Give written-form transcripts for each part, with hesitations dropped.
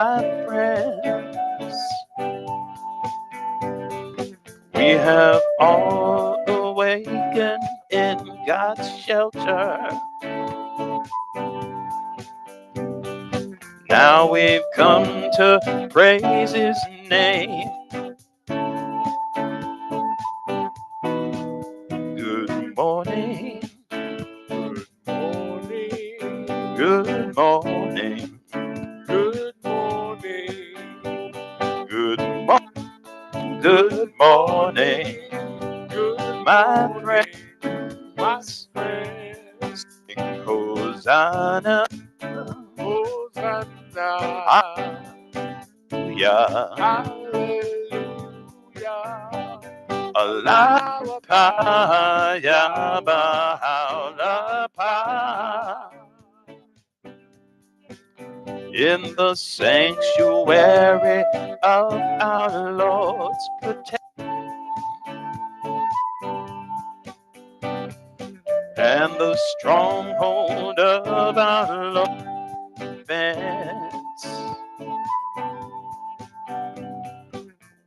my friends. We have all awakened in God's shelter. Now we've come to praise His name. Good morning. Good morning. Good morning. Good morning. Good morning, Good my morning, my friends. friends. Sing Hosanna, Hosanna. hallelujah. Hallelujah. Alapaya Alabama. bahalapa. In the sanctuary of our Lord's protection and the stronghold of our Lord's defense.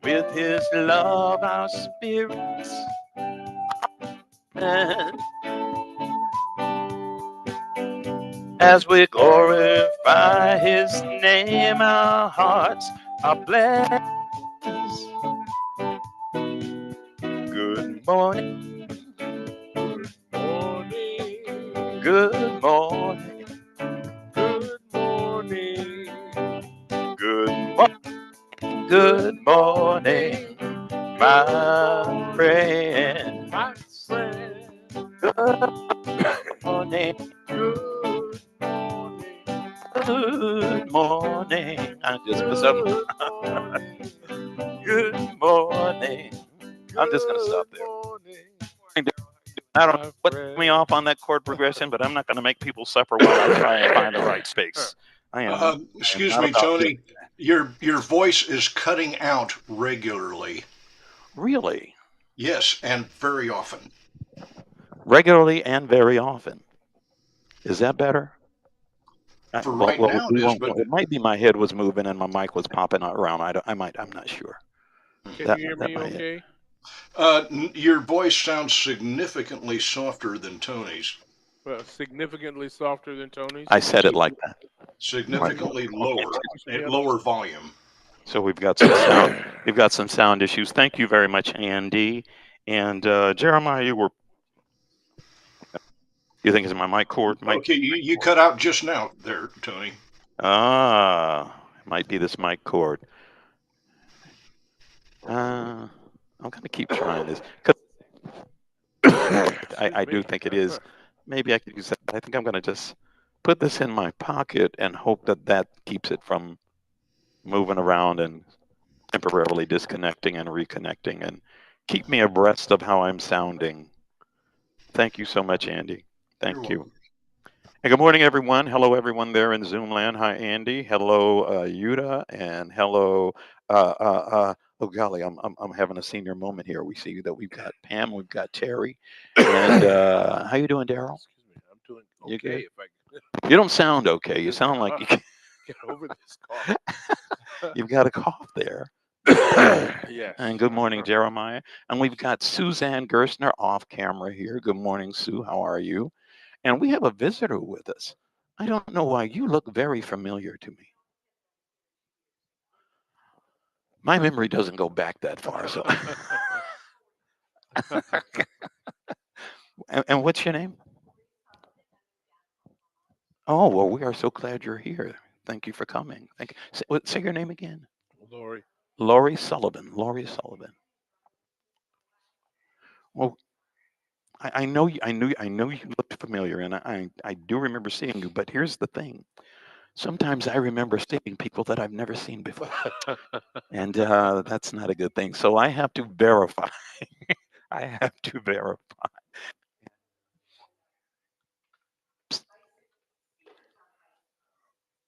With His love, our spirits and as we glorify His name, our hearts are blessed. Good morning, Morning. good morning, Good morning. good morning, good morning, my friend. My friend. Good morning, Good morning. good morning. I just put something. Good morning. Good morning. I'm just gonna stop Good there. morning, I don't know my what threw me friend. off on that chord progression, but I'm not going to make people suffer while I try and find the right space. I am Excuse not me, about doing Tony. Your voice is cutting out regularly. really Yes, and very often. regularly and very often. Is that better? For right now, it We is. won't. But It might be my head was moving and my mic was popping around. I might. I'm not sure. Can you That hear that me might. okay? your voice sounds significantly softer than Tony's. Well, significantly softer than I Tony's. said it like that. Right. Significantly Okay. lower, Excuse me, at others. lower volume. So we've got some sound. We've got some sound issues. Thank you very much, Andy. And Jeremiah, you think it's my mic cord? Okay, you cut out just now there, Tony. It might be this mic cord. I'm gonna keep trying this because Excuse I do me. think it is. Maybe I could use that. I think I'm gonna just put this in my pocket and hope that that keeps it from moving around and temporarily disconnecting and reconnecting and keep me abreast of how I'm sounding. Thank you so much, Andy. You're Thank you. welcome. And good morning, everyone. Hello, everyone there in Zoom land. Hi, Andy. Hello, Yuta, and hello. Oh golly, I'm having a senior moment here. We see that we've got Pam, we've got Terry, and how you doing, Daryl? Excuse me. I'm doing You okay good? if I You don't sound okay. You sound like can get over this cough. you've got a cough there. And Yes. good morning, Jeremiah. And we've got Suzanne Gerstner off camera here. Good morning, Sue. How are you? And we have a visitor with us. I don't know why you look very familiar to me. My memory doesn't go back that far. So, and what's your name? Oh, well, we are so glad you're here. Thank you for coming. Thank you. Say your name again. Lori. Laurie Sullivan. Laurie Sullivan. Well, I know you. I know you looked familiar, and I do remember seeing you. But here's the thing. Sometimes I remember seeing people that I've never seen before, and that's not a good thing. So I have to verify. I have to verify.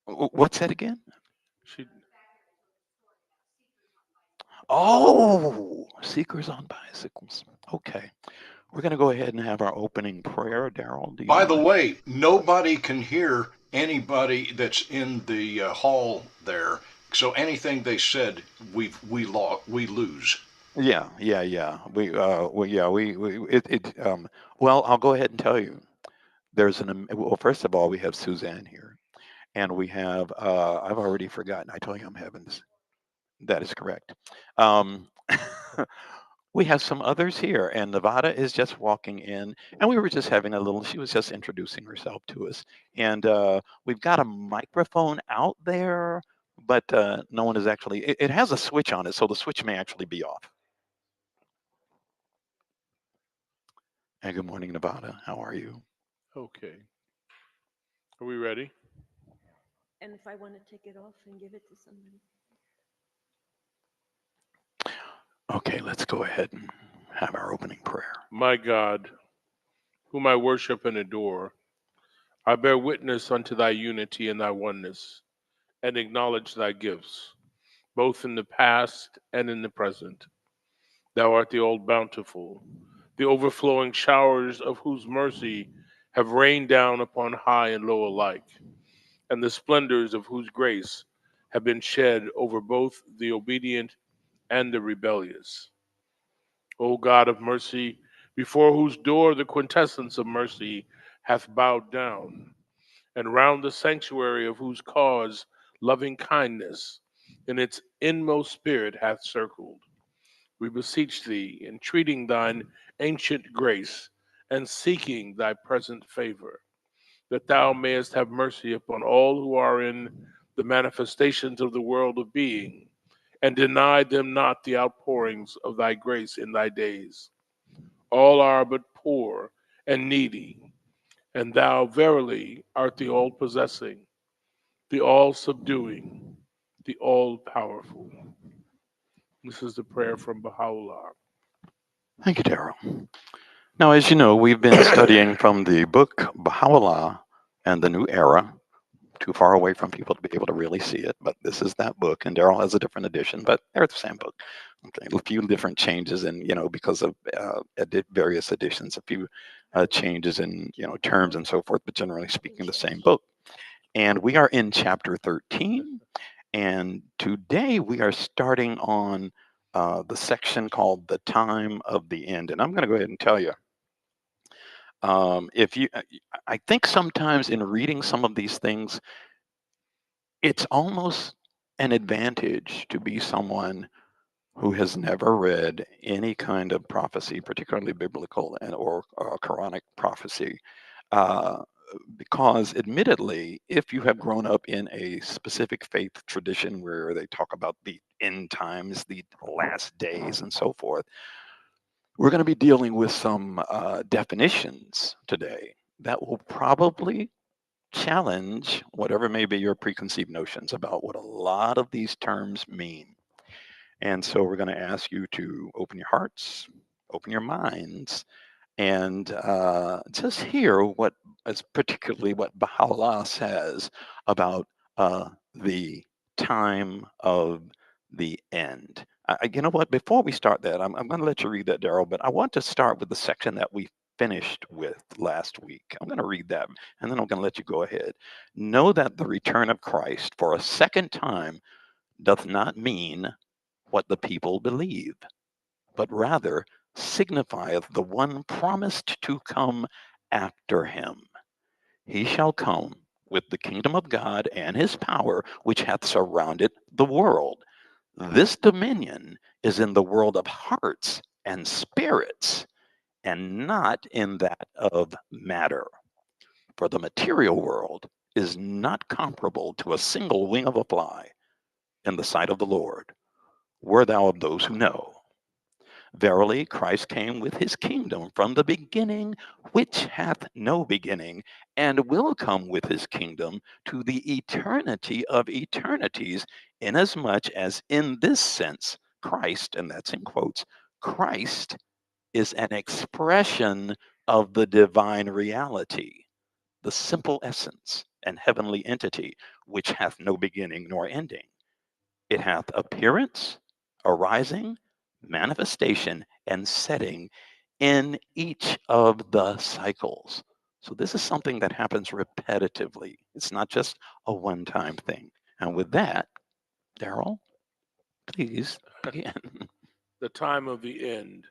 What's that again? She. Oh, Seekers on Bicycles. Okay. We're going to go ahead and have our opening prayer. Daryl, do you By the mind? way, nobody can hear anybody that's in the hall there. So anything they said, we lose. Yeah, yeah, yeah. Well, I'll go ahead and tell you. Well, first of all, we have Suzanne here, and we have, I've already forgotten. I told you I'm having this. That is correct. Um, we have some others here, and Nevada is just walking in, and we were just having a little. She was just introducing herself to us, and we've got a microphone out there, but no one is actually. It has a switch on it, so the switch may actually be off. Hey, good morning, Nevada. How are you? Okay. Are we ready? And if I want to take it off and give it to somebody. Okay, let's go ahead and have our opening prayer. My God, whom I worship and adore, I bear witness unto thy unity and thy oneness, and acknowledge thy gifts, both in the past and in the present. Thou art the old bountiful, the overflowing showers of whose mercy have rained down upon high and low alike, and the splendors of whose grace have been shed over both the obedient and the rebellious. O God of mercy, before whose door the quintessence of mercy hath bowed down, and round the sanctuary of whose cause loving kindness in its inmost spirit hath circled. We beseech thee, entreating thine ancient grace, and seeking thy present favor, that thou mayest have mercy upon all who are in the manifestations of the world of being, and deny them not the outpourings of thy grace in thy days. All are but poor and needy, and thou verily art the all possessing, the all subduing, the all powerful. This is the prayer from Baha'u'llah. Thank you, Daryl. Now, as you know, we've been studying from the book Baha'u'llah and the New Era. Too far away from people to be able to really see it, but this is that book, and Daryl has a different edition, but they're the same book. Okay, a few different changes, and because of various editions, a few changes in terms and so forth, but generally speaking, the same book. And we are in chapter 13, and today we are starting on the section called "The Time of the End." And I'm going to go ahead and tell you, if you, I think sometimes in reading some of these things, it's almost an advantage to be someone who has never read any kind of prophecy, particularly biblical or Quranic prophecy, uh, because admittedly, if you have grown up in a specific faith tradition where they talk about the end times, the last days, and so forth, we're going to be dealing with some definitions today that will probably challenge whatever may be your preconceived notions about what a lot of these terms mean. And so we're going to ask you to open your hearts, open your minds, and just hear what is particularly what Baha'u'llah says about the time of the end. You know what? Before we start that, I'm going to let you read that, Daryl, but I want to start with the section that we finished with last week. I'm going to read that, and then I'm going to let you go ahead. Know that the return of Christ for a second time doth not mean what the people believe, but rather signifieth the one promised to come after him. He shall come with the kingdom of God and his power, which hath surrounded the world. This dominion is in the world of hearts and spirits, and not in that of matter. For the material world is not comparable to a single wing of a fly in the sight of the Lord. Were thou of those who know. Verily, Christ came with his kingdom from the beginning, which hath no beginning, and will come with his kingdom to the eternity of eternities, inasmuch as in this sense, Christ, and that's in quotes, Christ is an expression of the divine reality, the simple essence and heavenly entity, which hath no beginning nor ending. It hath appearance, arising, manifestation, and setting in each of the cycles. So this is something that happens repetitively. It's not just a one-time thing. And with that, Daryl, please begin. The time of the end.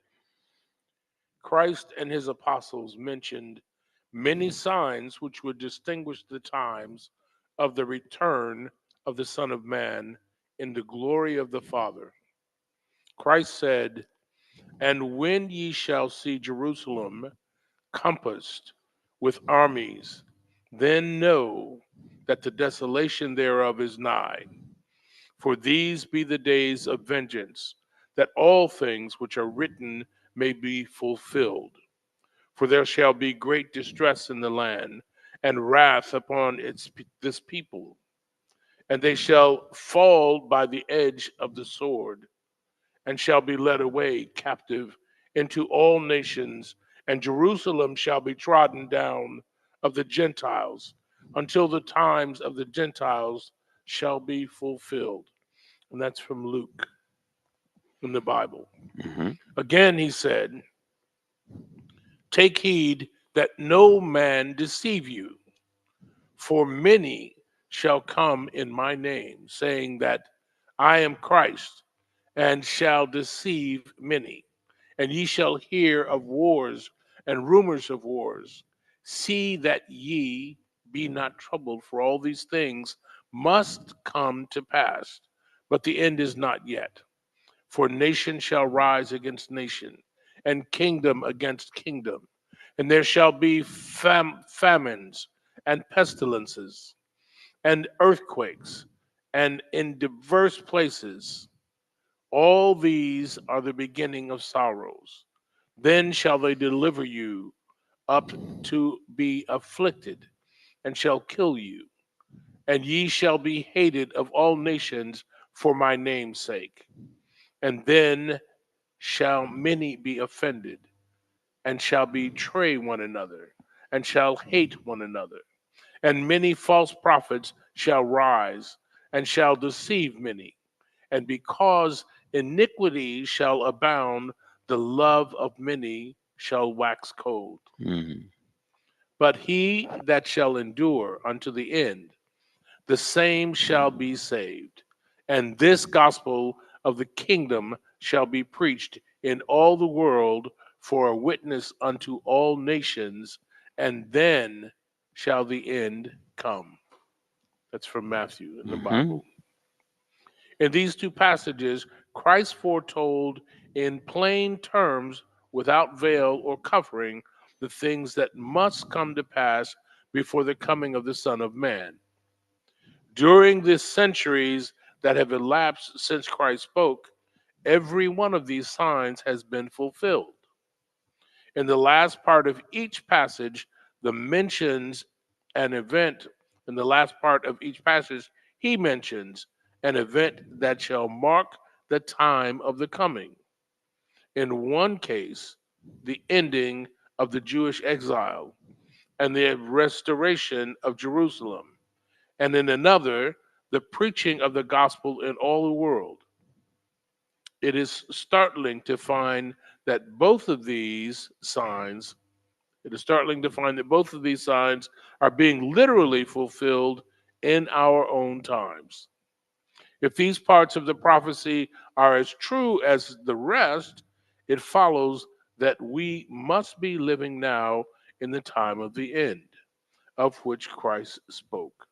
Christ and his apostles mentioned many signs which would distinguish the times of the return of the Son of Man in the glory of the Father. Christ said, "And when ye shall see Jerusalem compassed with armies, then know that the desolation thereof is nigh. For these be the days of vengeance, that all things which are written may be fulfilled. For there shall be great distress in the land, and wrath upon this people, and they shall fall by the edge of the sword, and shall be led away captive into all nations, and Jerusalem shall be trodden down of the Gentiles, until the times of the Gentiles shall be fulfilled." And that's from Luke in the Bible. Hmm. Again, he said, "Take heed that no man deceive you, for many shall come in my name, saying that I am Christ, and shall deceive many. And ye shall hear of wars and rumors of wars. See that ye be not troubled, for all these things must come to pass, but the end is not yet. For nation shall rise against nation, and kingdom against kingdom. And there shall be famines and pestilences and earthquakes, and in diverse places. All these are the beginning of sorrows. Then shall they deliver you up to be afflicted, and shall kill you. And ye shall be hated of all nations for my name's sake. And then shall many be offended, and shall betray one another, and shall hate one another. And many false prophets shall rise, and shall deceive many. And because iniquity shall abound, the love of many shall wax cold. Hmm. But he that shall endure unto the end, the same shall be saved. And this gospel of the kingdom shall be preached in all the world for a witness unto all nations, and then shall the end come." That's from Matthew in the Hmm. Bible. In these two passages, Christ foretold in plain terms, without veil or covering, the things that must come to pass before the coming of the Son of Man. During the centuries that have elapsed since Christ spoke, every one of these signs has been fulfilled. In the last part of each passage, the mentions an event. In the last part of each passage, he mentions an event that shall mark the time of the coming. In one case, the ending of the Jewish exile and the restoration of Jerusalem, and in another, the preaching of the gospel in all the world. It is startling to find that both of these signs It is startling to find that both of these signs are being literally fulfilled in our own times. If these parts of the prophecy are as true as the rest, it follows that we must be living now in the time of the end, of which Christ spoke.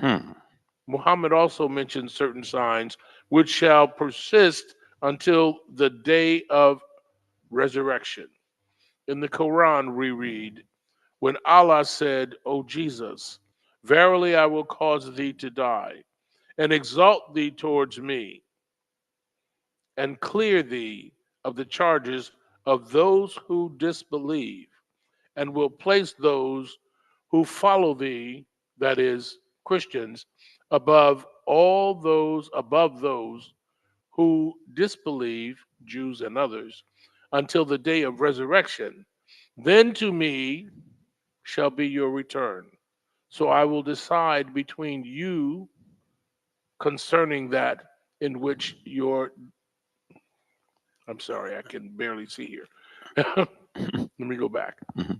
Hmm. Muhammad also mentions certain signs which shall persist until the day of resurrection. In the Quran, we read, when Allah said, "O Jesus, verily I will cause thee to die, and exalt thee towards me, and clear thee of the charges of those who disbelieve, and will place those who follow thee," that is, Christians, above those who disbelieve, Jews and others, until the day of resurrection. Then to me shall be your return. So I will decide between you concerning that in which your, I'm sorry, I can barely see here. Let me go back. Hmm.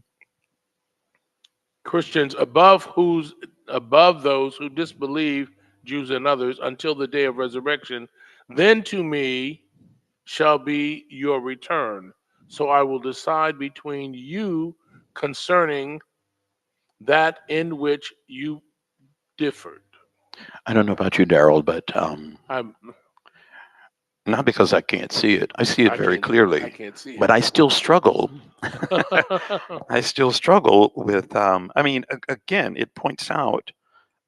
Christians above those who disbelieve, Jews and others, until the day of resurrection. Then to me shall be your return. So I will decide between you concerning that in which you differed. I don't know about you, Daryl, but I'm, not because I can't see it. I see it I very can't, I clearly, can't see but I still struggle. it. I still struggle with. I mean, again, it points out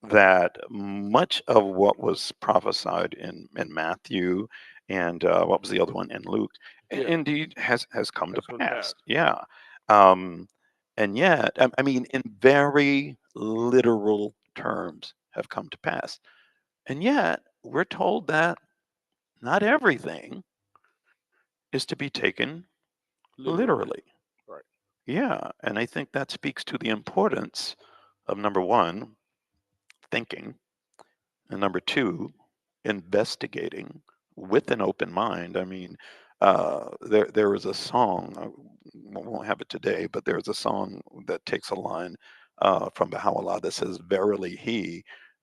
that much of what was prophesied in Matthew and what was the other one in Luke, Yeah, indeed has come to that's what pass. passed. Yeah, um, and yet, I mean, in very literal terms, have come to pass. And yet, we're told that not everything is to be taken Literally, literally. right, Yeah, and I think that speaks to the importance of number one, thinking, and number two, investigating with an open mind. I mean, there is a song, I won't have it today, but there's a song that takes a line from Baha'u'llah that says, "Verily He,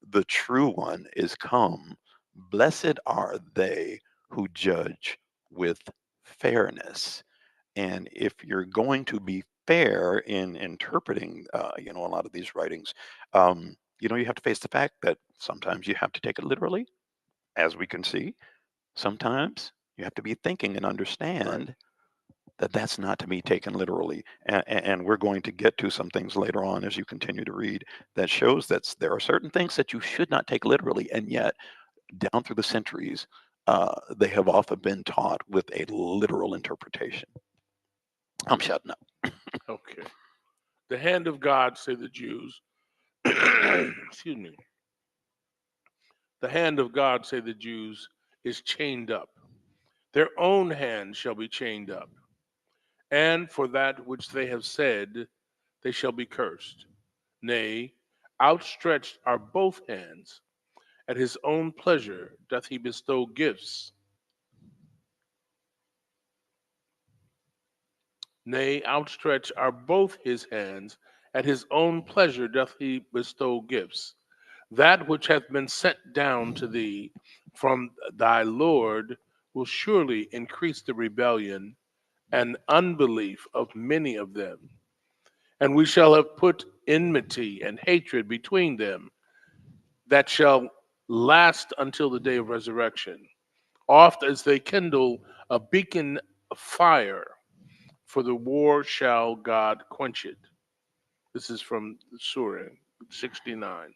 the true one, is come. Blessed are they who judge with fairness." And if you're going to be fair in interpreting, a lot of these writings, you have to face the fact that sometimes you have to take it literally, as we can see. Sometimes you have to be thinking and right. understand that that's not to be taken literally. And we're going to get to some things later on as you continue to read that shows that there are certain things that you should not take literally, and yet down through the centuries, they have often been taught with a literal interpretation. I'm shutting up. Okay. The hand of God, say the Jews. Excuse me. The hand of God, say the Jews, is chained up. Their own hand shall be chained up. And for that which they have said, they shall be cursed. Nay, outstretched are both hands. At his own pleasure doth he bestow gifts. Nay, outstretched are both his hands. At his own pleasure doth he bestow gifts. That which hath been sent down to thee from thy Lord will surely increase the rebellion and unbelief of many of them. And we shall have put enmity and hatred between them that shall last until the day of resurrection. Oft as they kindle a beacon of fire, for the war shall God quench it. This is from Surah 69.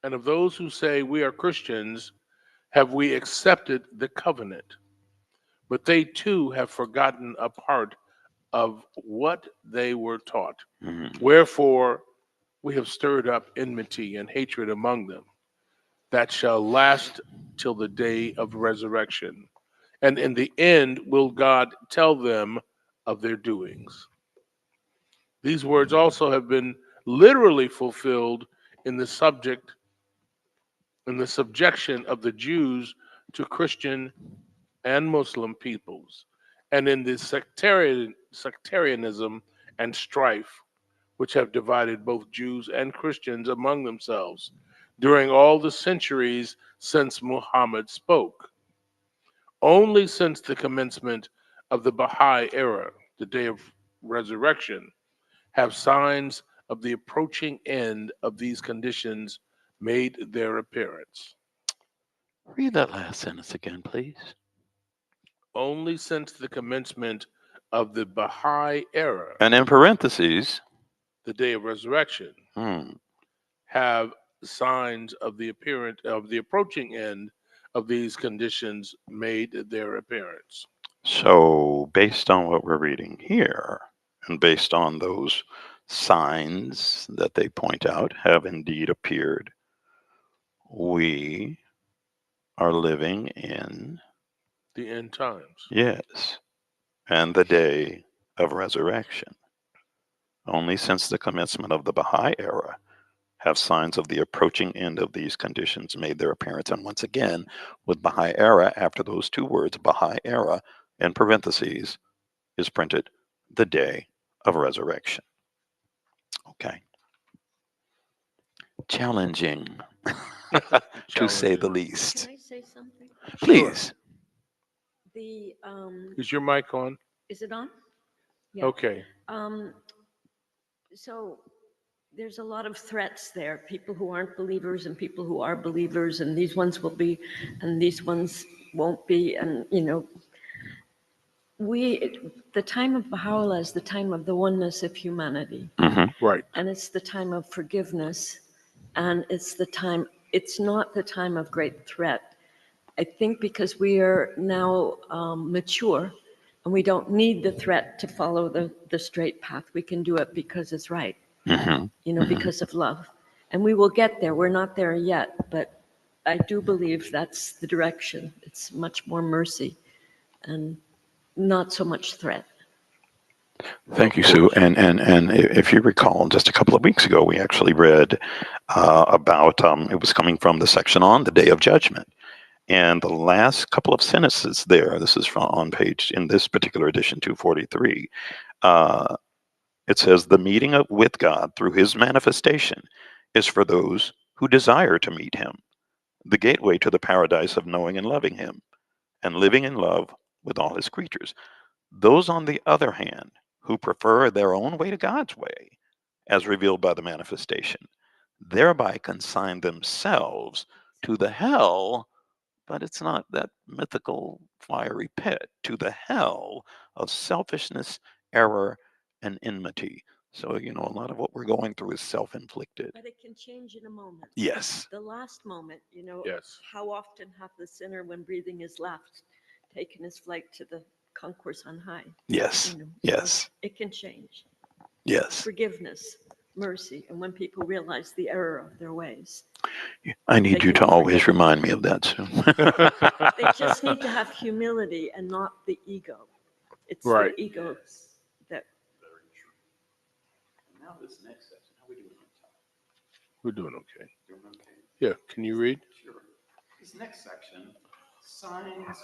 And of those who say, we are Christians, have we accepted the covenant? But they too have forgotten a part of what they were taught. Mhm. Wherefore we have stirred up enmity and hatred among them, that shall last till the day of resurrection. And in the end will God tell them of their doings. These words also have been literally fulfilled in the subject in the subjection of the Jews to Christian and Muslim peoples, and in the sectarianism and strife which have divided both Jews and Christians among themselves during all the centuries since Muhammad spoke. Only since the commencement of the Baha'i era, the day of resurrection, have signs of the approaching end of these conditions made their appearance. Read that last sentence again, please. Only since the commencement of the Baha'i era, And in parentheses, the day of resurrection, hmm, have signs of the approaching end of these conditions made their appearance. so based on what we're reading here, and based on those signs that they point out have indeed appeared, we are living in, The end times. yes, and the day of resurrection. Only since the commencement of the Baha'i era have signs of the approaching end of these conditions made their appearance. And once again, with Baha'i era, after those two words, Baha'i era, in parentheses, is printed the day of resurrection. Okay. challenging, to say the Challenging. least. Can I say something? Sure. Please. The, Is your mic on? is it on? Yeah. Okay. Um, so there's a lot of threats there, people who aren't believers and people who are believers, and these ones will be, and these ones won't be, and, the time of Baha'u'llah is the time of the oneness of humanity, Hmm. Right. and it's the time of forgiveness, and it's not the time of great threat. I think because we are now mature and we don't need the threat to follow the straight path. We can do it because it's right, Hmm. Hmm. because of love. And we will get there. We're not there yet, but I do believe that's the direction. It's much more mercy and not so much threat. Thank Of you, Sue. course. And if you recall, just a couple of weeks ago, we actually read about it was coming from the section on the Day of Judgment. And the last couple of sentences there, this is from on page in this particular edition, 243. Uh, it says, "The meeting with God through His manifestation is for those who desire to meet Him, the gateway to the paradise of knowing and loving Him, and living in love with all His creatures. Those, on the other hand, who prefer their own way to God's way, as revealed by the manifestation, thereby consign themselves to the hell, but it's not that mythical fiery pit, to the hell of selfishness, error, and enmity." So, a lot of what we're going through is self inflicted. But it can change in a moment. Yes, The last moment, Yes. how often hath the sinner, when breathing is left, taken his flight to the concourse on high? yes, So yes, it can change. yes. Forgiveness, mercy, and when people realize the error of their ways, I they need you can to be always forgiven. remind me of that, Sue. They just need to have humility and not the ego. It's the Right. ego that Now this next section, how we doing on time? We're doing okay. Doing okay? Yeah. Can you read? Sure. This next section, signs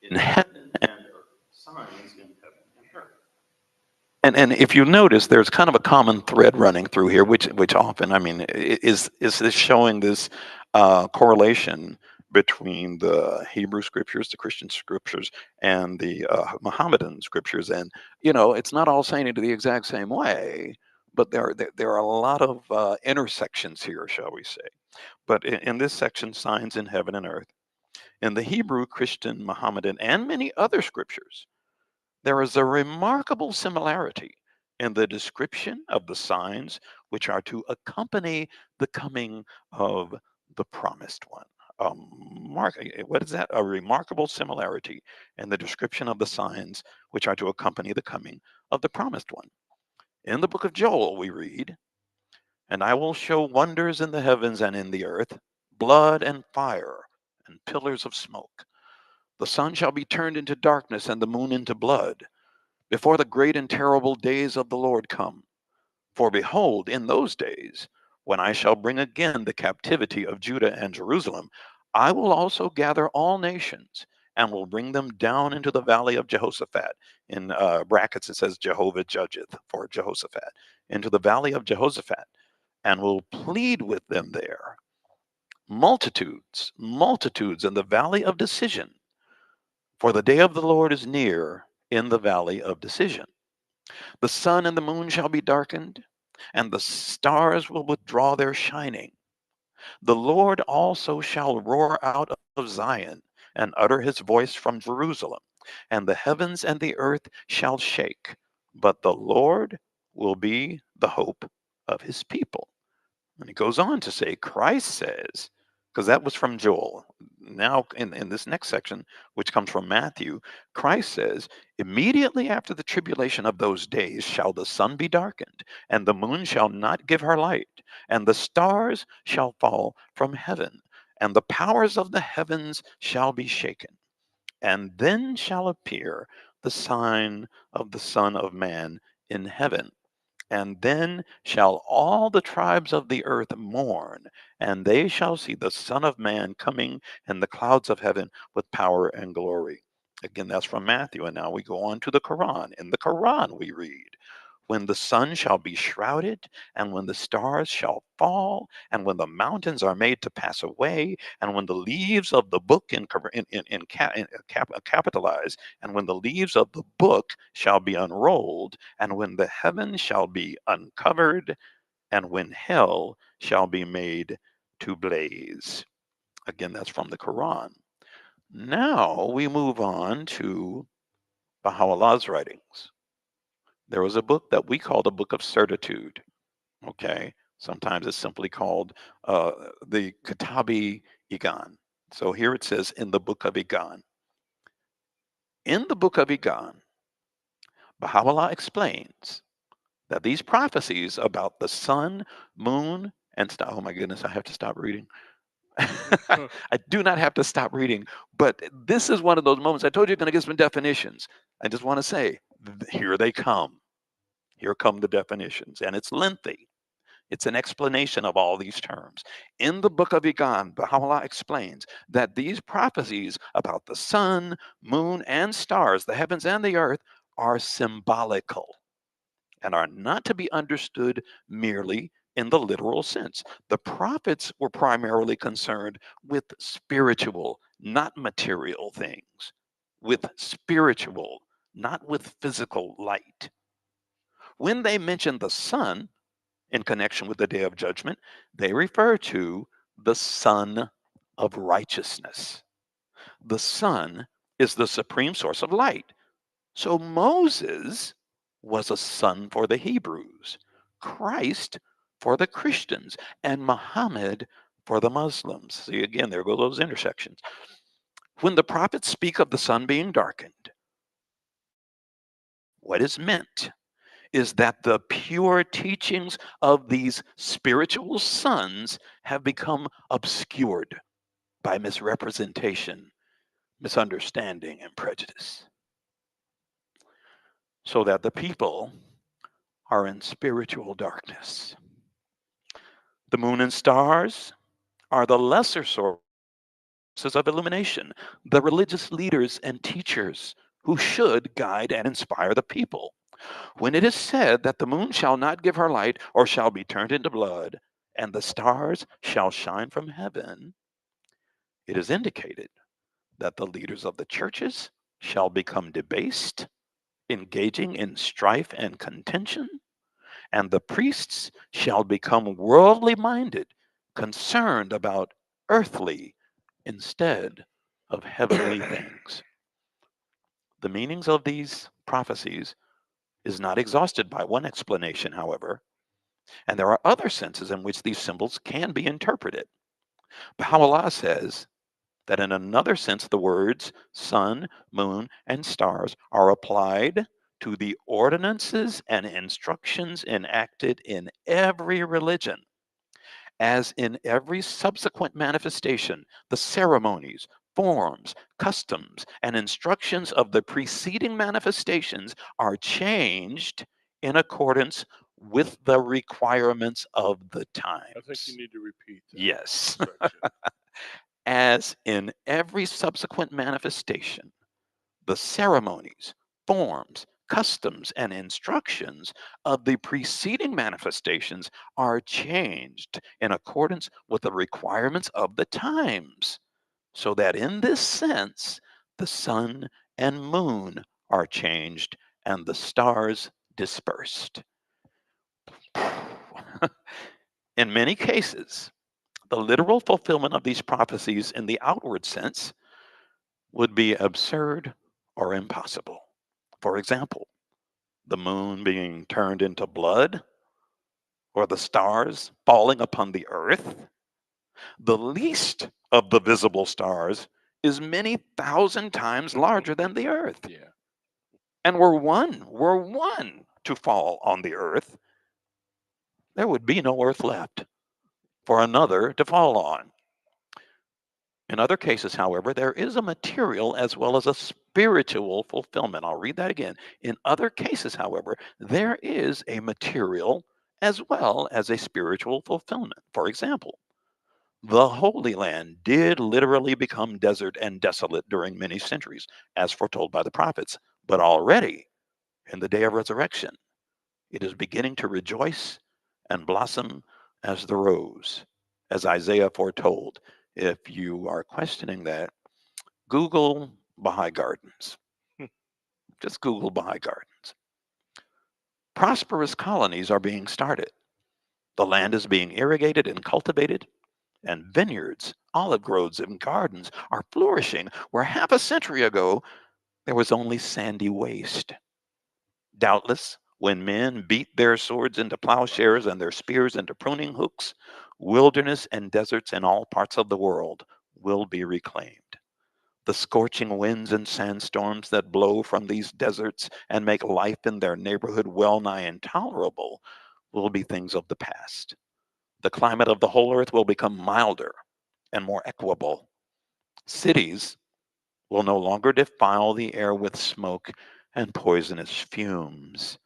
in heaven and earth. Signs in heaven and earth. And if you notice, there's kind of a common thread running through here, which often, I mean, is this showing this correlation between the Hebrew scriptures, the Christian scriptures, and the Mohammedan scriptures, and it's not all saying it the exact same way, but there are a lot of intersections here, shall we say? But in this section, signs in heaven and earth, in the Hebrew, Christian, Mohammedan, and many other scriptures, there is a remarkable similarity in the description of the signs which are to accompany the coming of the promised one. What is that? A remarkable similarity in the description of the signs which are to accompany the coming of the promised one. In the book of Joel, we read, "And I will show wonders in the heavens and in the earth, blood and fire and pillars of smoke. The sun shall be turned into darkness and the moon into blood before the great and terrible days of the Lord come. For behold, in those days, when I shall bring again the captivity of Judah and Jerusalem, I will also gather all nations and will bring them down into the valley of Jehoshaphat." In brackets, it says Jehovah judgeth for Jehoshaphat. "Into the valley of Jehoshaphat, and will plead with them there. Multitudes, multitudes in the valley of decision. For the day of the Lord is near in the valley of decision. The sun and the moon shall be darkened, and the stars will withdraw their shining. The Lord also shall roar out of Zion and utter his voice from Jerusalem, and the heavens and the earth shall shake. But the Lord will be the hope of his people." And he goes on to say, Christ says, because that was from Joel. Now, in this next section, which comes from Matthew, Christ says, "Immediately after the tribulation of those days shall the sun be darkened, and the moon shall not give her light, and the stars shall fall from heaven, and the powers of the heavens shall be shaken. And then shall appear the sign of the Son of Man in heaven. And then shall all the tribes of the earth mourn, and they shall see the Son of Man coming in the clouds of heaven with power and glory." Again, that's from Matthew. And now we go on to the Quran. In the Quran, we read, when the sun shall be shrouded, and when the stars shall fall, and when the mountains are made to pass away, and when the leaves of the book capitalize, and when the leaves of the book shall be unrolled, and when the heaven shall be uncovered, and when hell shall be made to blaze. Again, that's from the Quran. Now we move on to Baha'u'llah's writings. There was a book that we call the Book of Certitude. Okay, sometimes it's simply called the Kitabi Igan. So here it says in the Book of Igan. In the Book of Igan, Baha'u'llah explains that these prophecies about the sun, moon, and star. Oh my goodness, I have to stop reading. I do not have to stop reading, but this is one of those moments. I told you you're going to get some definitions. I just want to say, here they come. Here come the definitions, and it's lengthy. It's an explanation of all these terms. In the book of Igan, Baha'u'llah explains that these prophecies about the sun, moon, and stars, the heavens and the earth, are symbolical and are not to be understood merely in the literal sense. The prophets were primarily concerned with spiritual, not material things, with spiritual, not with physical light. When they mention the sun in connection with the day of judgment, they refer to the sun of righteousness. The sun is the supreme source of light. So Moses was a son for the Hebrews, Christ for the Christians, and Muhammad for the Muslims. See, again, there go those intersections. When the prophets speak of the sun being darkened, what is meant is that the pure teachings of these spiritual sons have become obscured by misrepresentation, misunderstanding, and prejudice, so that the people are in spiritual darkness. The moon and stars are the lesser sources of illumination, the religious leaders and teachers who should guide and inspire the people. When it is said that the moon shall not give her light or shall be turned into blood, and the stars shall shine from heaven, it is indicated that the leaders of the churches shall become debased, engaging in strife and contention, and the priests shall become worldly minded, concerned about earthly instead of heavenly things. The meanings of these prophecies is not exhausted by one explanation, however, and there are other senses in which these symbols can be interpreted. Baha'u'llah says that in another sense, the words sun, moon, and stars are applied to the ordinances and instructions enacted in every religion. As in every subsequent manifestation, the ceremonies, forms, customs, and instructions of the preceding manifestations are changed in accordance with the requirements of the I think you times. need to repeat that Yes. section. As in every subsequent manifestation, the ceremonies, forms, customs, and instructions of the preceding manifestations are changed in accordance with the requirements of the times, so that in this sense, the sun and moon are changed and the stars dispersed. In many cases, the literal fulfillment of these prophecies in the outward sense would be absurd or impossible. For example, the moon being turned into blood, or the stars falling upon the earth. The least of the visible stars is many thousand times larger than the earth. Yeah. And were one to fall on the earth, there would be no earth left for another to fall on. In other cases, however, there is a material as well as a spiritual fulfillment. I'll read that again. In other cases, however, there is a material as well as a spiritual fulfillment. For example, the Holy Land did literally become desert and desolate during many centuries, as foretold by the prophets. But already in the day of resurrection, It is beginning to rejoice and blossom as the rose, as Isaiah foretold. If you are questioning that, Google Baha'i Gardens. Just Google Baha'i Gardens. Prosperous colonies are being started. The land is being irrigated and cultivated, and vineyards, olive groves, and gardens are flourishing where half a century ago there was only sandy waste. Doubtless, when men beat their swords into plowshares and their spears into pruning hooks, wilderness and deserts in all parts of the world will be reclaimed. The scorching winds and sandstorms that blow from these deserts and make life in their neighborhood well nigh intolerable will be things of the past. The climate of the whole earth will become milder and more equable. Cities will no longer defile the air with smoke and poisonous fumes.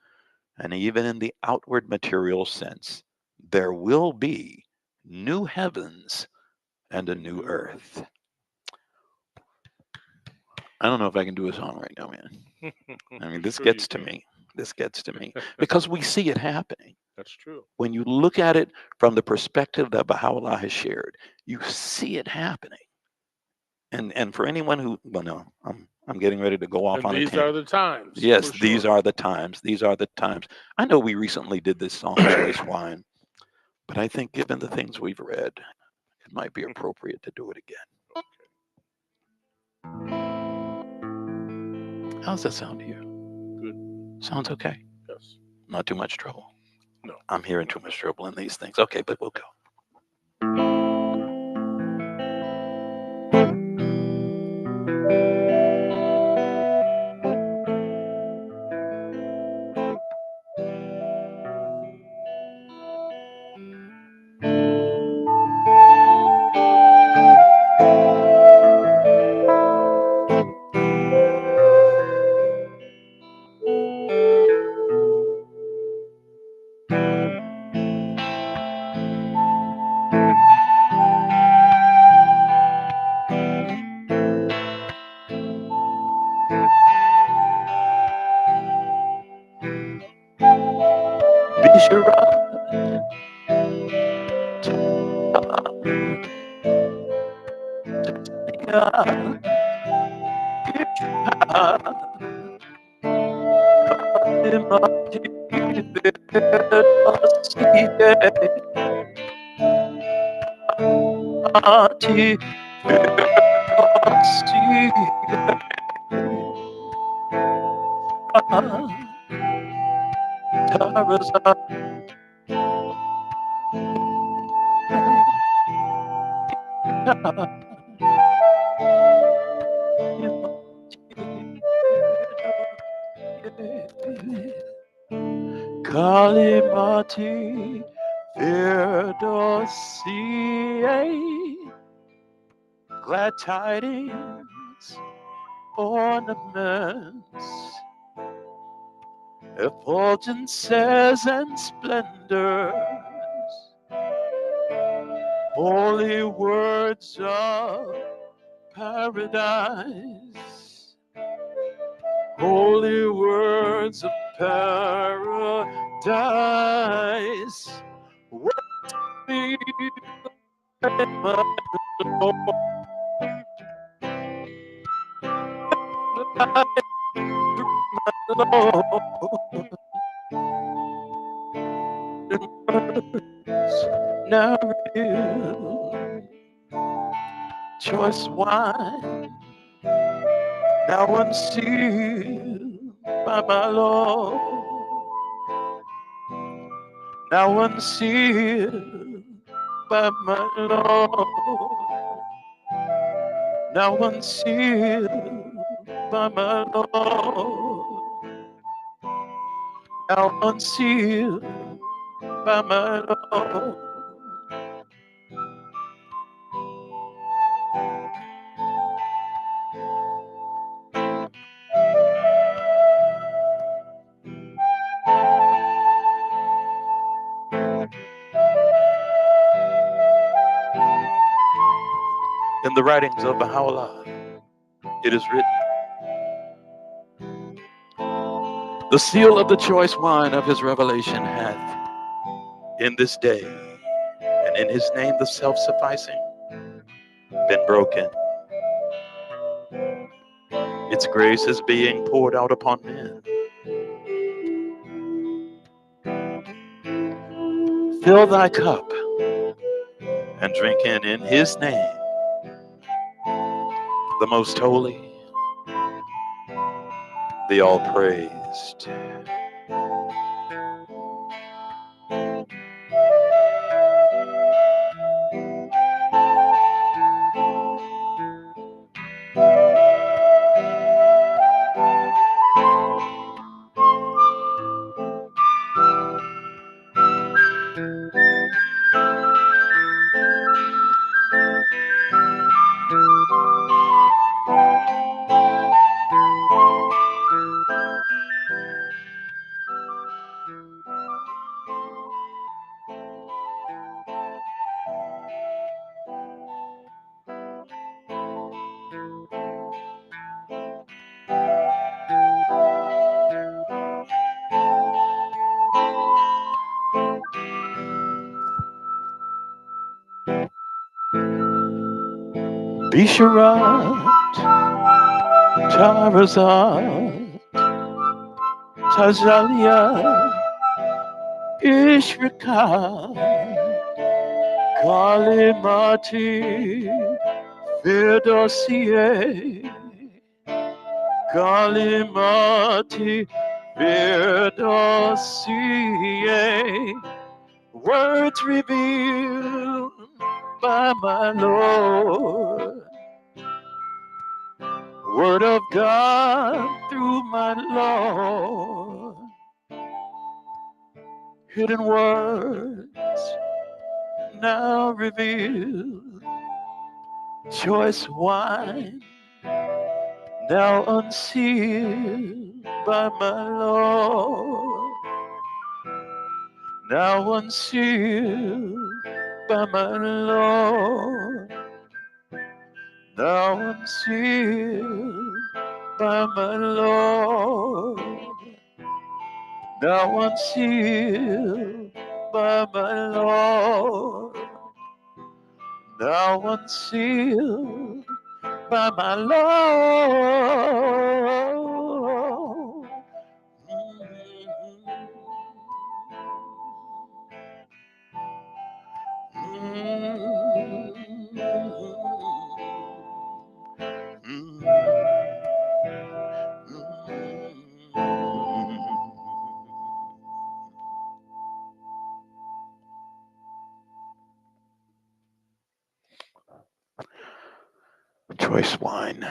And even in the outward material sense, there will be new heavens and a new earth. I don't know if I can do a song right now, man. I mean, this Sure you gets to can. me. This gets to me because we see it happening. That's true. When you look at it from the perspective that Baha'u'llah has shared, you see it happening. And for anyone who, well, no, I'm getting ready to go off And on a these are tangent. the times, Yes, for these sure. are the times. These are the times. I know we recently did this song, Choice Wine, but I think given the things we've read, it might be appropriate to do it again. How's that sound to you? Good. Sounds okay. Yes. Not too much trouble. No. I'm hearing too much trouble in these things. Okay, but we'll go. Kalimati Firdausi, glad tidings, ornaments, effulgences and splendors, holy words of paradise, holy words of paradise. What me my Lord, now real choice wine, now unsealed by my Lord, now unsealed by my Lord, now unsealed by my Lord, now unsealed by my Lord. In the writings of Baha'u'llah, it is written, The seal of the choice wine of his revelation hath in this day, and in his name the self sufficing, been broken. Its grace is being poured out upon men. Fill thy cup and drink in his name, the most holy, the all praised. Bisharat, Tarazat, Tazalia, Ishrika, Kalimati, Firdosie, Kalimati, Firdosie, words revealed by my Lord, word of God through my Lord, hidden words now revealed, choice wine now unsealed by my Lord, now unsealed by my Lord, now unsealed by my Lord, now unsealed by my Lord, now unsealed by my Lord. Choice wine.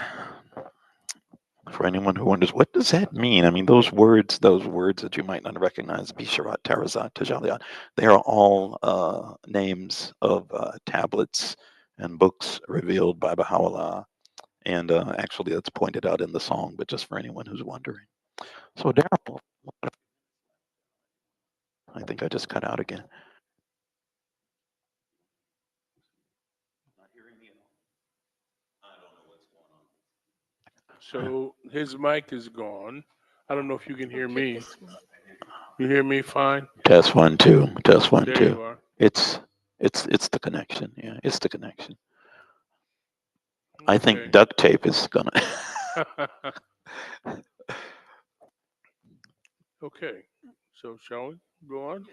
For anyone who wonders, what does that mean? I mean, those words that you might not recognize, Bisharat, Tarazat, Tajaliat, they are all names of tablets and books revealed by Baha'u'llah. And actually, that's pointed out in the song, but just for anyone who's wondering. So, Daryl, I think I just cut out again. Not hearing me at all. I don't know what's going on. So his mic is gone. I don't know if you can hear Okay, me. this one. You hear me fine? Test one, two. Test one, There two. you are. It's it's the connection. Yeah, it's the connection. I think Okay. duct tape is gonna. Okay. So shall we go on?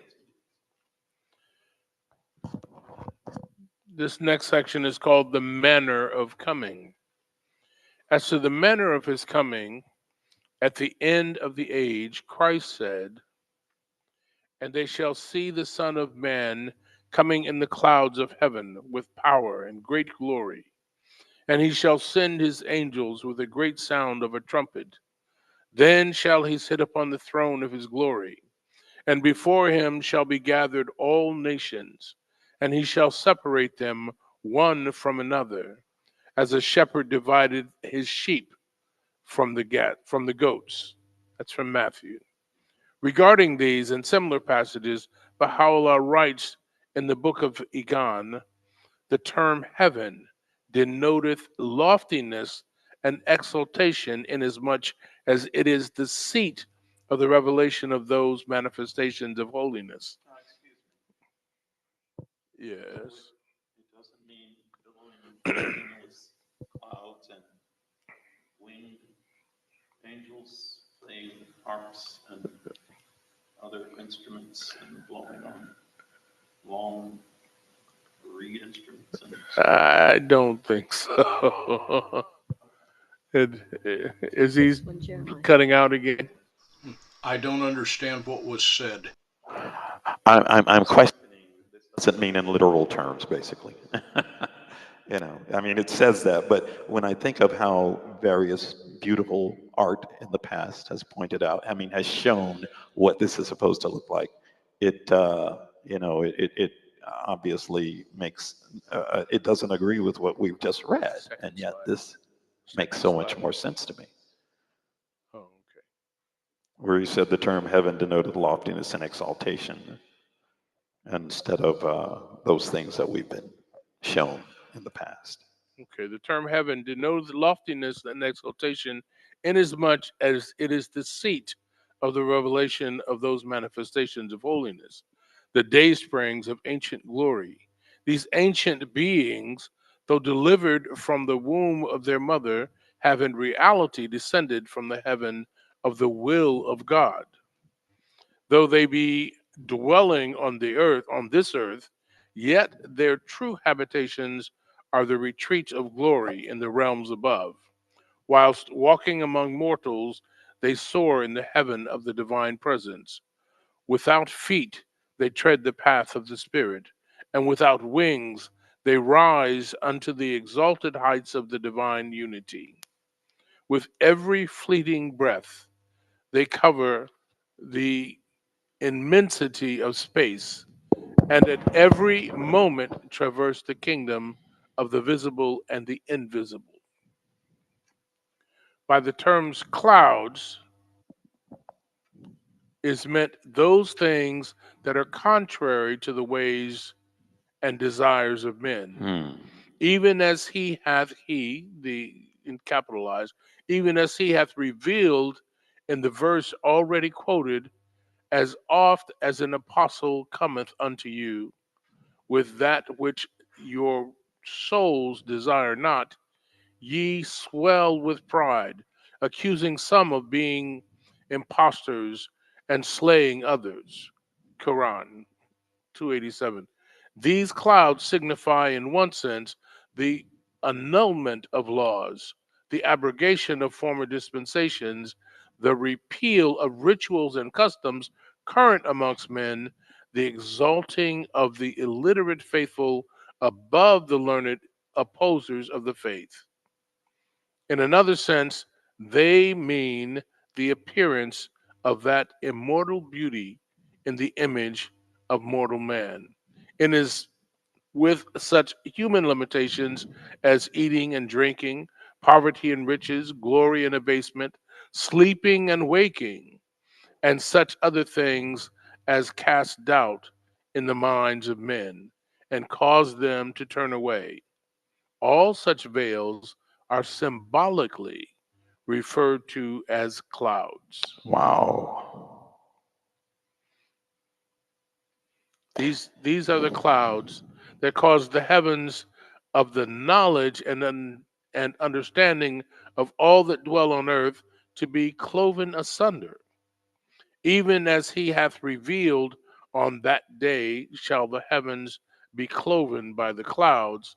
This next section is called the manner of coming. As to the manner of his coming, at the end of the age, Christ said, "And they shall see the Son of Man coming in the clouds of heaven with power and great glory. And he shall send his angels with a great sound of a trumpet. Then shall he sit upon the throne of his glory. And before him shall be gathered all nations, and he shall separate them one from another, as a shepherd divided his sheep from the goats." That's from Matthew. Regarding these and similar passages, Baha'u'llah writes in the book of Igan, "The term heaven denoteth loftiness and exaltation, inasmuch as it is the seat of the revelation of those manifestations of holiness. Yes. It doesn't mean billowing with clouds and winged angels playing harps and other instruments and blowing on long reed instruments and I don't think so. Is he When Jeremiah. cutting out again? I don't understand what was said. I'm questioning this doesn't mean in literal terms, basically. I mean, it says that, but when I think of how various beautiful art in the past has pointed out, I mean, has shown what this is supposed to look like, it, it obviously makes, it doesn't agree with what we've just read, and Second yet slide. this makes Second so much slide. more sense to me. Oh, okay. Where he said the term heaven denoted loftiness and exaltation instead of those things that we've been shown in the past. Okay. The term heaven denotes loftiness and exaltation, inasmuch as it is the seat of the revelation of those manifestations of holiness, the day springs of ancient glory. These ancient beings, though delivered from the womb of their mother, have in reality descended from the heaven of the will of God. Though they be dwelling on this earth, yet their true habitations are the retreats of glory in the realms above. Whilst walking among mortals, they soar in the heaven of the divine presence. Without feet, they tread the path of the Spirit, and without wings, they rise unto the exalted heights of the divine unity. With every fleeting breath, they cover the immensity of space, and at every moment traverse the kingdom of the visible and the invisible. By the terms clouds is meant those things that are contrary to the ways and desires of men. Hmm. Even as the in capitalized, even as he hath revealed in the verse already quoted, as oft as an apostle cometh unto you with that which your souls desire not, ye swell with pride, accusing some of being impostors and slaying others. Quran 287. These clouds signify, in one sense, the annulment of laws, the abrogation of former dispensations, the repeal of rituals and customs current amongst men, the exalting of the illiterate faithful above the learned opposers of the faith. In another sense, they mean the appearance of that immortal beauty in the image of mortal man. In his with such human limitations as eating and drinking, poverty and riches, glory and abasement, sleeping and waking, and such other things as cast doubt in the minds of men and cause them to turn away. All such veils are symbolically referred to as clouds. Wow. These are the clouds that cause the heavens of the knowledge and understanding of all that dwell on earth to be cloven asunder. Even as he hath revealed, on that day shall the heavens be cloven by the clouds,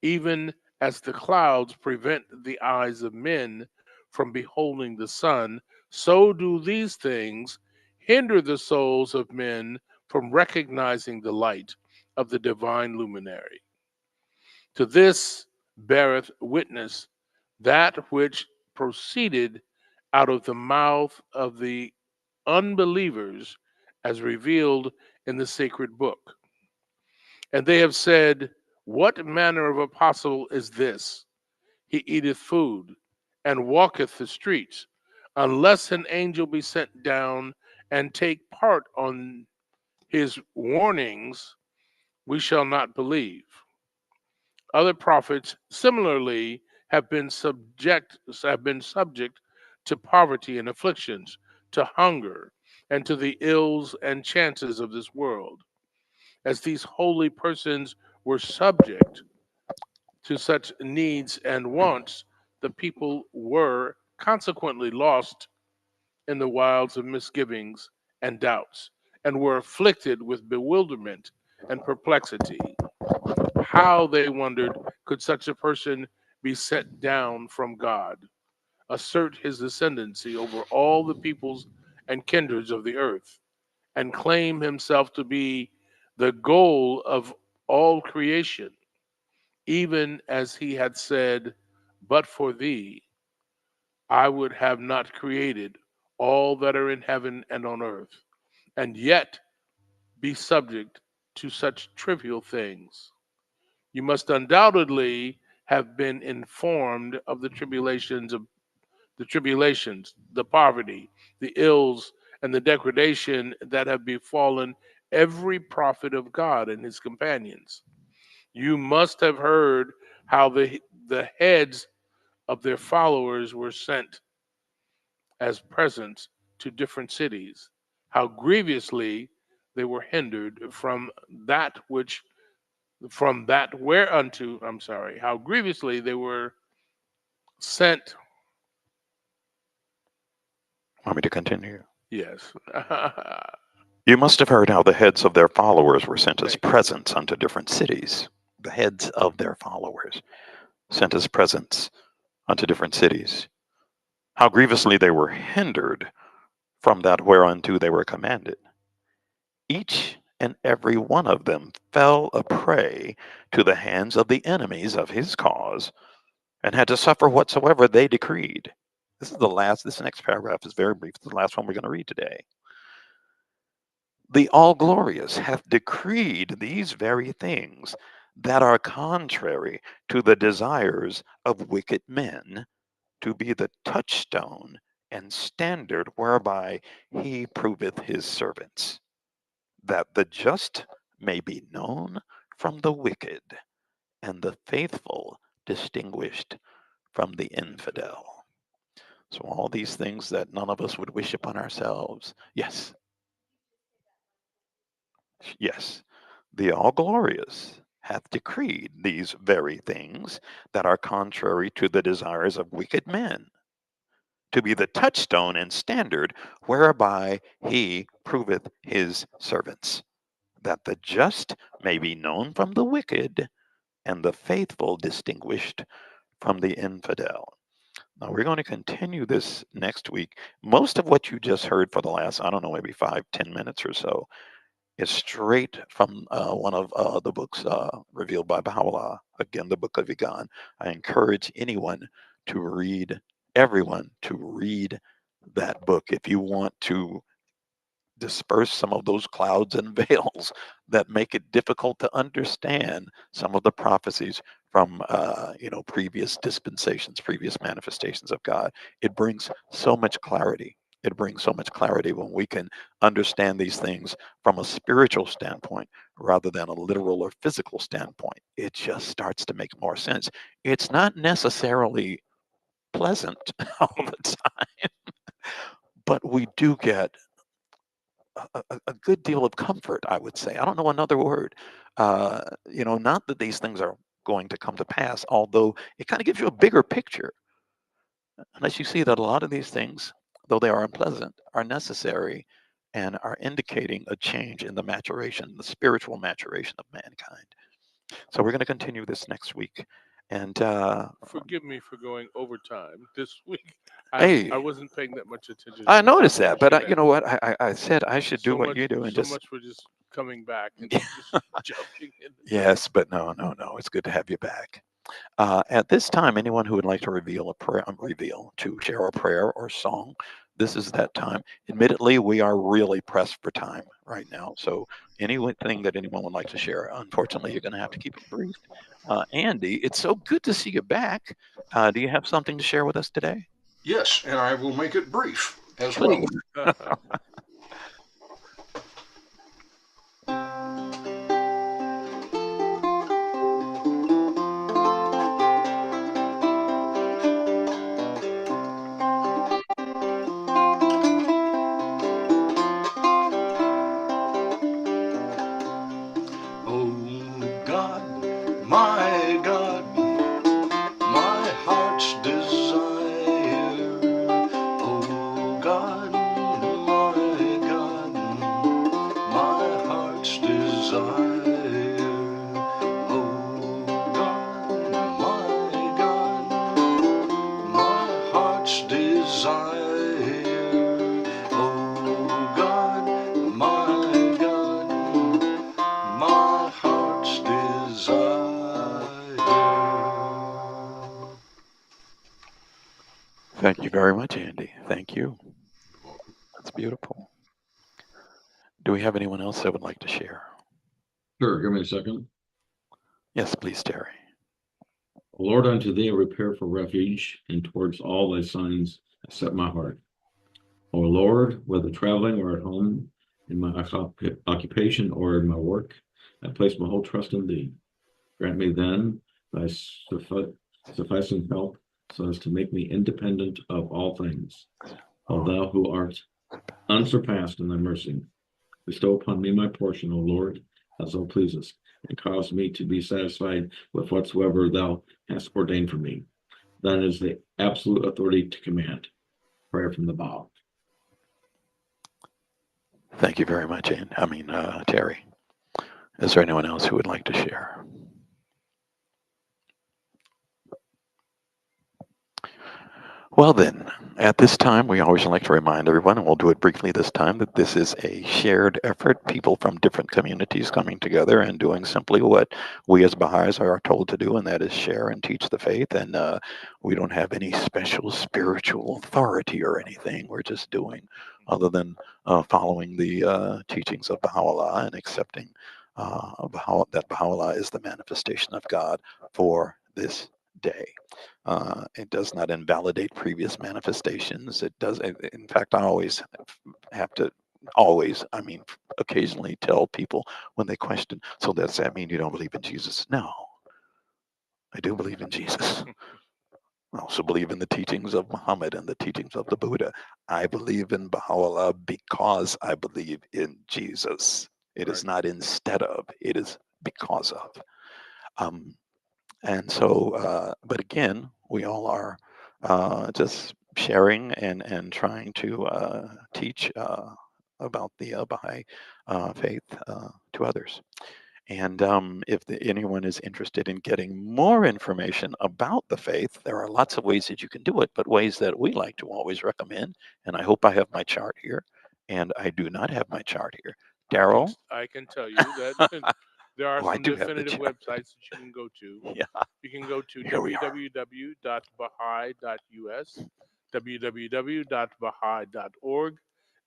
even as the clouds prevent the eyes of men from beholding the sun, so do these things hinder the souls of men from recognizing the light of the divine luminary. To this beareth witness that which proceeded out of the mouth of the unbelievers as revealed in the sacred book. And they have said, what manner of apostle is this? He eateth food and walketh the streets. Unless an angel be sent down and take part on his warnings, we shall not believe. Other prophets similarly have been subject to poverty and afflictions, to hunger, and to the ills and chances of this world. As these holy persons were subject to such needs and wants, the people were consequently lost in the wilds of misgivings and doubts, and were afflicted with bewilderment and perplexity. How, they wondered, could such a person be set down from God, assert his ascendancy over all the peoples and kindreds of the earth, and claim himself to be the goal of all creation, even as he had said, "But for thee, I would have not created all that are in heaven and on earth," and yet be subject to such trivial things. You must undoubtedly have been informed of the tribulations, the poverty, the ills, and the degradation that have befallen every prophet of God and his companions. You must have heard how the heads of their followers were sent as presents to different cities, how grievously they were hindered from that whereunto, I'm sorry, how grievously they were sent. Want me to continue? Yes. You must have heard how the heads of their followers were sent as Thank you. presents unto different cities. The heads of their followers sent as presents unto different cities. How grievously they were hindered from that whereunto they were commanded. Each and every one of them fell a prey to the hands of the enemies of his cause, and had to suffer whatsoever they decreed. This next paragraph is very brief. It's the last one we're going to read today. The All Glorious hath decreed these very things that are contrary to the desires of wicked men, to be the touchstone and standard whereby he proveth his servants, that the just may be known from the wicked, and the faithful distinguished from the infidel. So, all these things that none of us would wish upon ourselves. Yes, yes. The All Glorious hath decreed these very things that are contrary to the desires of wicked men, to be the touchstone and standard whereby he proveth his servants, that the just may be known from the wicked, and the faithful distinguished from the infidel. Now, we're going to continue this next week. Most of what you just heard for the last, I don't know, maybe 5, 10 minutes or so, is straight from one of the books revealed by Baha'u'llah. Again, the Book of Igan. I encourage everyone to read that book if you want to disperse some of those clouds and veils that make it difficult to understand some of the prophecies from previous dispensations, previous manifestations of God. It brings so much clarity. It brings so much clarity when we can understand these things from a spiritual standpoint rather than a literal or physical standpoint. It just starts to make more sense. It's not necessarily pleasant all the time, but we do get a good deal of comfort, I would say. I don't know another word. Not that these things are going to come to pass, although it kind of gives you a bigger picture. Unless you see that a lot of these things, though they are unpleasant, are necessary and are indicating a change in the maturation, the spiritual maturation of mankind. So we're going to continue this next week. And Forgive me for going overtime this week. I hey, wasn't paying that much attention I to the noticed that, but devotion, you and know what? I said I should do what you do and so just much for just coming back and just jumping in the middle. yes, but no, no, no. It's good to have you back. At this time, anyone who would like to reveal a prayer, to share a prayer or song, this is that time. Admittedly, we are really pressed for time right now. So anything that anyone would like to share, unfortunately, you're going to have to keep it brief. Andy, it's so good to see you back. Do you have something to share with us today? Yes, and I will make it brief as well. Please. heart's desire. Oh God, my heart's desire. Thank you very much, Andy. Thank you. That's beautiful. Do we have anyone else that would like to share? Sure, give me a second. Yes, please, Terry. O Lord, unto thee I repair for refuge, and towards all thy signs I set my heart. O Lord, whether traveling or at home, in my occupation or in my work, I place my whole trust in thee. Grant me then thy sufficing help, so as to make me independent of all things. O thou who art unsurpassed in thy mercy, bestow upon me my portion, O Lord, as thou pleasest, and cause me to be satisfied with whatsoever thou hast ordained for me. That is the absolute authority to command. Prayer from the bow. Thank you very much, Terry. Is there anyone else who would like to share? Well, then, at this time, we always like to remind everyone, and we'll do it briefly this time, that this is a shared effort, people from different communities coming together and doing simply what we as Baha'is are told to do, and that is share and teach the faith. And we don't have any special spiritual authority or anything. We're just doing, other than following the teachings of Baha'u'llah and accepting that Baha'u'llah is the manifestation of God for this day. It does not invalidate previous manifestations. It does. In fact, I always have to, occasionally tell people when they question, so does that mean you don't believe in Jesus? No, I do believe in Jesus. I also believe in the teachings of Muhammad and the teachings of the Buddha. I believe in Baha'u'llah because I believe in Jesus. It is not instead of, it is because of. Um, And so, but again, we all are just sharing and trying to teach about the Baha'i faith to others. And if anyone is interested in getting more information about the faith, there are lots of ways that you can do it, but ways that we like to always recommend. And I hope I have my chart here. And I do not have my chart here. Daryl? I can tell you that there are Oh, I some do have the definitive chart. websites that you can go to. Yeah, You can go to here we are. www.baha'i.us, www.baha'i.org,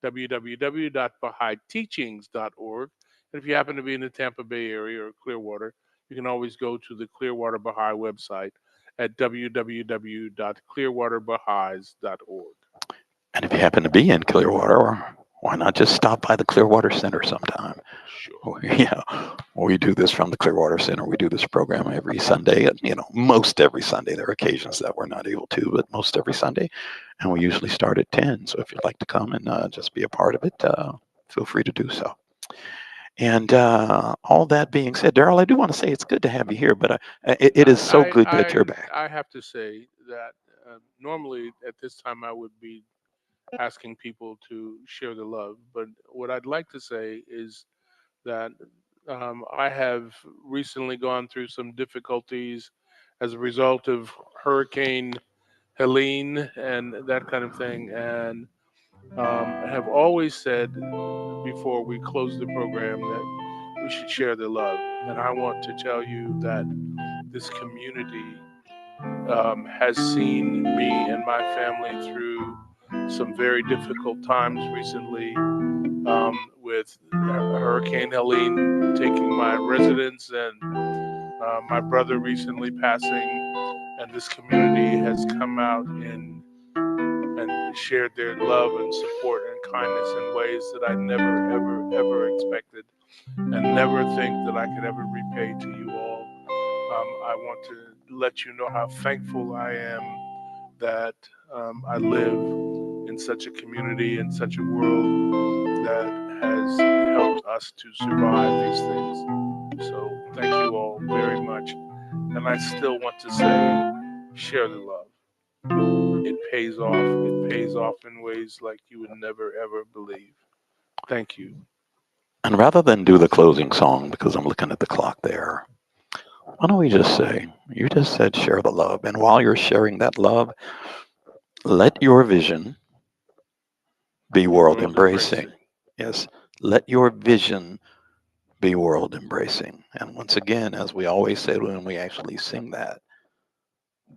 www.baha'iteachings.org. And if you happen to be in the Tampa Bay area or Clearwater, you can always go to the Clearwater Baha'i website at www.clearwaterbaha'is.org. And if you happen to be in Clearwater, why not just stop by the Clearwater Center sometime? Sure. Yeah, we do this from the Clearwater Center. We do this program every Sunday. Most every Sunday. There are occasions that we're not able to, but most every Sunday. And we usually start at 10. So if you'd like to come and just be a part of it, feel free to do so. And all that being said, Daryl, I do want to say it's good to have you here, but it is so good that you're back. I have to say that normally at this time I would be asking people to share the love, but what I'd like to say is that I have recently gone through some difficulties as a result of Hurricane Helene and that kind of thing, and have always said before we close the program that we should share the love. And I want to tell you that this community has seen me and my family through some very difficult times recently, with Hurricane Helene taking my residence and my brother recently passing. And this community has come out and shared their love and support and kindness in ways that I never, ever, ever expected and never think that I could ever repay to you all. I want to let you know how thankful I am that I live in such a community, in such a world that has helped us to survive these things. So thank you all very much. And I still want to say, share the love. It pays off. It pays off in ways like you would never, ever believe. Thank you. And rather than do the closing song, because I'm looking at the clock there, why don't we just say, you just said share the love. And while you're sharing that love, Let your vision be world World embracing. Yes, let your vision be world embracing. And once again, as we always say when we actually sing that,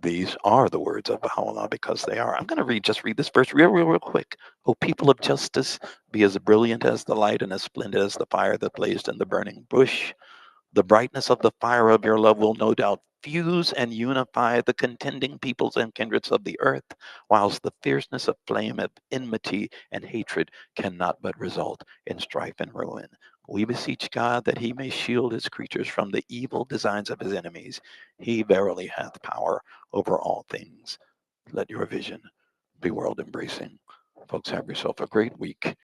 these are the words of Baha'u'llah because they are. I'm going to read this verse real quick. O people of justice, be as brilliant as the light and as splendid as the fire that blazed in the burning bush. The brightness of the fire of your love will no doubt fuse and unify the contending peoples and kindreds of the earth, whilst the fierceness of flame of enmity and hatred cannot but result in strife and ruin. We beseech God that he may shield his creatures from the evil designs of his enemies. He verily hath power over all things. Let your vision be world embracing. Folks, have yourself a great week.